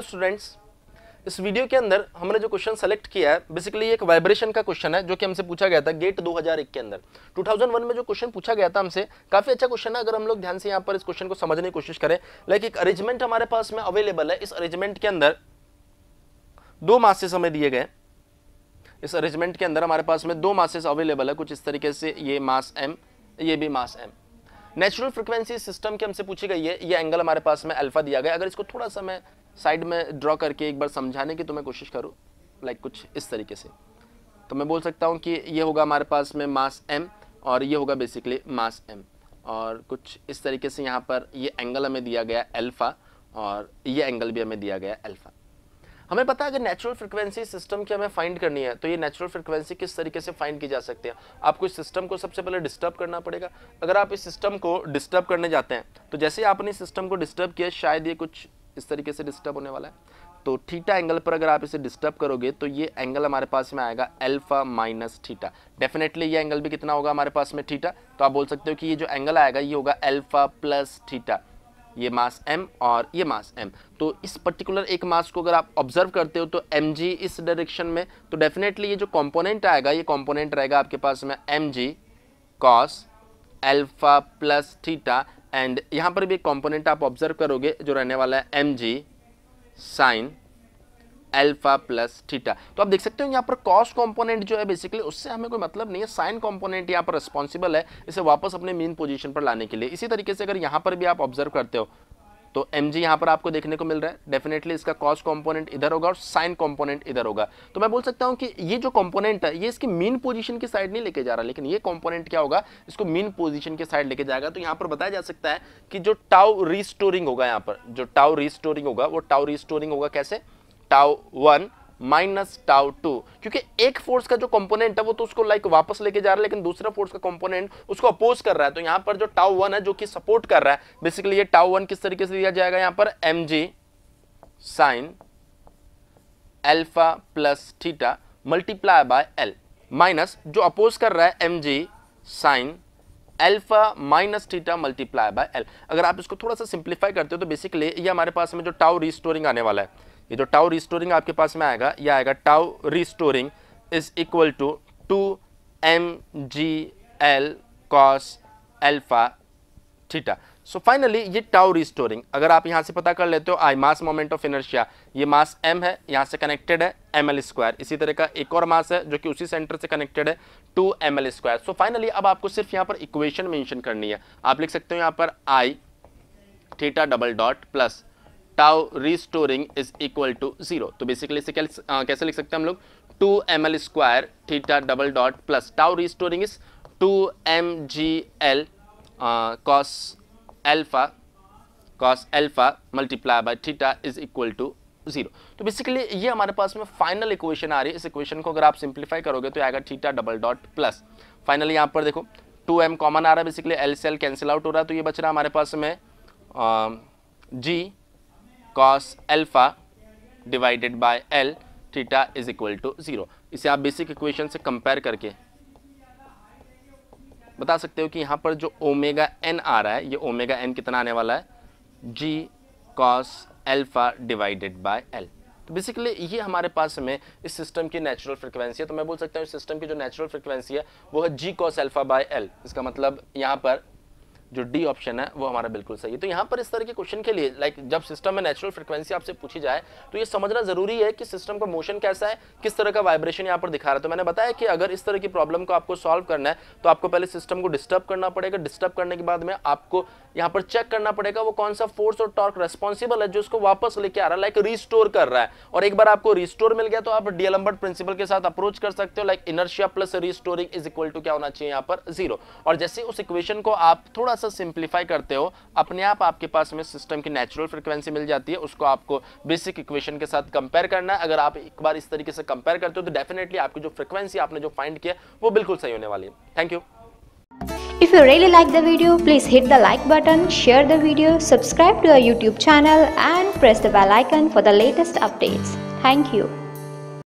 Students, इस video के अंदर हमने जो क्वेश्चन सेलेक्ट किया है बेसिकली एक वाइब्रेशन का क्वेश्चन है जो कि हमसे पूछा गया था गेट 2001 के अंदर। 2001 में जो क्वेश्चन पूछा गया था हमसे, काफी अच्छा क्वेश्चन है। अगर हम लोग ध्यान से यहाँ पर इस क्वेश्चन को समझने की कोशिश करें, लाइक एक अरेंजमेंट हमारे पास में अवेलेबल है। इस अरेंजमेंट के अंदर दो मासेस हमें दिए गए। इस अरेंजमेंट के अंदर हमारे पास में दो मासेस अवेलेबल है, कुछ इस तरीके से, ये मास m, ये भी मास m। नेचुरल फ्रीक्वेंसी सिस्टम की हमसे पूछी गई है, ये एंगल हमारे पास में अल्फा दिया गया। अगर इसको थोड़ा सा मैं साइड में ड्रॉ करके एक बार समझाने की तो मैं कोशिश करूँ, लाइक कुछ इस तरीके से, तो मैं बोल सकता हूँ कि ये होगा हमारे पास में मास m और ये होगा बेसिकली मास m, और कुछ इस तरीके से यहाँ पर ये एंगल हमें दिया गया अल्फा और ये एंगल भी हमें दिया गया अल्फा। हमें पता है अगर नेचुरल फ्रीक्वेंसी सिस्टम की हमें फाइंड करनी है तो ये नेचुरल फ्रीक्वेंसी किस तरीके से फाइंड की जा सकती है। आपको इस सिस्टम को सबसे पहले डिस्टर्ब करना पड़ेगा। अगर आप इस सिस्टम को डिस्टर्ब करने जाते हैं तो जैसे ही आपने सिस्टम को डिस्टर्ब किया, शायद ये कुछ इस तरीके से डिस्टर्ब होने वाला है। तो थीटा एंगल पर अगर आप इसे डिस्टर्ब करोगे तो ये एंगल हमारे पास में आएगा अल्फा माइनस थीटा। डेफिनेटली ये एंगल भी कितना होगा हमारे पास में, थीटा। तो आप बोल सकते हो कि ये जो एंगल आएगा ये होगा अल्फा प्लस थीटा। ये मास m और ये मास m। तो इस पर्टिकुलर एक मास को अगर आप ऑब्जर्व करते हो तो mg इस डायरेक्शन में, तो डेफिनेटली ये जो कंपोनेंट आएगा ये कंपोनेंट रहेगा आपके पास में mg cos alpha plus theta, and यहाँ पर भी एक कंपोनेंट आप ऑब्जर्व करोगे जो रहने वाला है mg sin alpha plus theta. तो आप देख सकते हो यहाँ पर कॉस कंपोनेंट जो है बेसिकली उससे हमें कोई मतलब नहीं है, साइन कंपोनेंट यहाँ पर रिस्पॉन्सिबल है इसे वापस अपने मीन पोजीशन पर लाने के लिए। इसी तरीके से अगर यहाँ पर भी आप ऑब्जर्व करते हो तो mg यहाँ पर आपको देखने को मिल रहा है, डेफिनेटली इसका कॉस कंपोनेंट इधर होगा और साइन कंपोनेंट इधर होगा। तो मैं बोल सकता हूँ कि ये जो कंपोनेंट है ये इसकी मीन पोजीशन की साइड नहीं लेके जा रहा, लेकिन ये कंपोनेंट क्या होगा, इसको मीन पोजीशन की साइड लेके जाएगा। तो यहाँ पर बताया जा सकता है कि जो टाउ रीस्टोरिंग होगा, यहाँ पर जो टाउ रीस्टोरिंग होगा वो टाउ रीस्टोरिंग होगा कैसे, टाउ 1 माइनस टाउ 2, क्योंकि एक फोर्स का जो कंपोनेंट है वो तो उसको लाइक वापस लेके जा रहा है, लेकिन दूसरा फोर्स का कंपोनेंट उसको अपोज कर रहा है। तो यहाँ पर जो टाउ 1 है जो कि सपोर्ट कर रहा है, बेसिकली ये टाउ 1 किस तरीके से दिया जाएगा, यहाँ पर mg sin alpha plus theta multiply by l, minus जो अपोज कर रहा है mg sin alpha minus theta multiply by l। अगर आप इसको थोड़ा सा सिंप्लीफाई करते हो तो बेसिकली ये हमारे पास में जो टाउ रीस्टोरिंग आने वाला है, ये जो टाउ रीस्टोरिंग आपके पास में आएगा, ये आएगा tau restoring is equal to 2mgl cos alpha theta. So finally ये टाउ रीस्टोरिंग अगर आप यहां से पता कर लेते हो, I mass moment of inertia, ये मास m है, यहां से कनेक्टेड है ml²। इसी तरह का एक और मास है जो कि उसी सेंटर से कनेक्टेड है 2ml²। सो फाइनली अब आपको सिर्फ यहां पर इक्वेशन मेंशन करनी है। आप लिख सकते हो यहां पर I theta double dot plus tau restoring is equal to 0। तो बेसिकली इसे कैसे लिख सकते हैं हम लोग, 2ml² theta double dot plus tau restoring is 2mgl cos alpha multiply by theta is equal to 0। तो बेसिकली ये हमारे पास में फाइनल इक्वेशन आ रही है। इस इक्वेशन को अगर आप सिंप्लीफाई करोगे तो आएगा theta double dot plus, finally यहाँ पर देखो 2m कॉमन आ रहा है, बेसिकली l से l कैंसिल आउट हो रहा है, तो ये बच रहा है हमारे पास में g cos alpha divided by l theta is equal to 0। इसे आप बेसिक इक्वेशन से कंपेयर करके बता सकते हो कि यहाँ पर जो ओमेगा n आ रहा है, ये ओमेगा n कितना आने वाला है, g cos alpha divided by l। तो बेसिकली ये हमारे पास में इस सिस्टम की नेचुरल फ्रीक्वेंसी है। तो मैं बोल सकता हूँ इस सिस्टम की जो नेचुरल फ्रीक्वेंसी है वो है g cos alpha by l। इसका मतलब यहाँ पर जो डी ऑप्शन है वो हमारा बिल्कुल सही है। तो यहाँ पर इस तरह के क्वेश्चन के लिए लाइक जब सिस्टम में नेचुरल फ्रीक्वेंसी आपसे पूछी जाए तो ये समझना जरूरी है कि सिस्टम का मोशन कैसा है, किस तरह का वाइब्रेशन यहाँ पर दिखा रहा है। तो मैंने बताया कि अगर इस तरह की प्रॉब्लम को आपको सॉल्व करना है तो आपको पहले सिस्टम को डिस्टर्ब करना पड़ेगा। डिस्टर्ब करने के बाद में आपको यहाँ पर चेक करना पड़ेगा वो कौन सा फोर्स और टॉर्क रेस्पॉन्सिबल है जो इसको वापस लेके आ रहा है, लाइक रिस्टोर कर रहा है। और एक बार आपको रिस्टोर मिल गया तो आप डीएलम्बर्ट प्रिंसिपल के साथ अप्रोच कर सकते हो, like inertia plus restoring is equal to क्या होना चाहिए, यहाँ पर 0। और जैसे उस इक्वेशन को आप थोड़ा सा सिंप्लीफाई करते हो, अपने आप आपके पास में सिस्टम की नेचुरल फ्रीक्वेंसी मिल जाती है। उसको आपको बेसिक इक्वेशन के साथ कंपेयर करना है। अगर आप एक बार इस तरीके से कंपेयर करते हो तो डेफिनेटली आपकी जो फ्रीक्वेंसी आपने जो फाइंड किया वो बिल्कुल सही होने वाली है। Thank you. If you really like the video, please hit the like button, share the video, subscribe to our YouTube channel and press the bell icon for the latest updates. Thank you.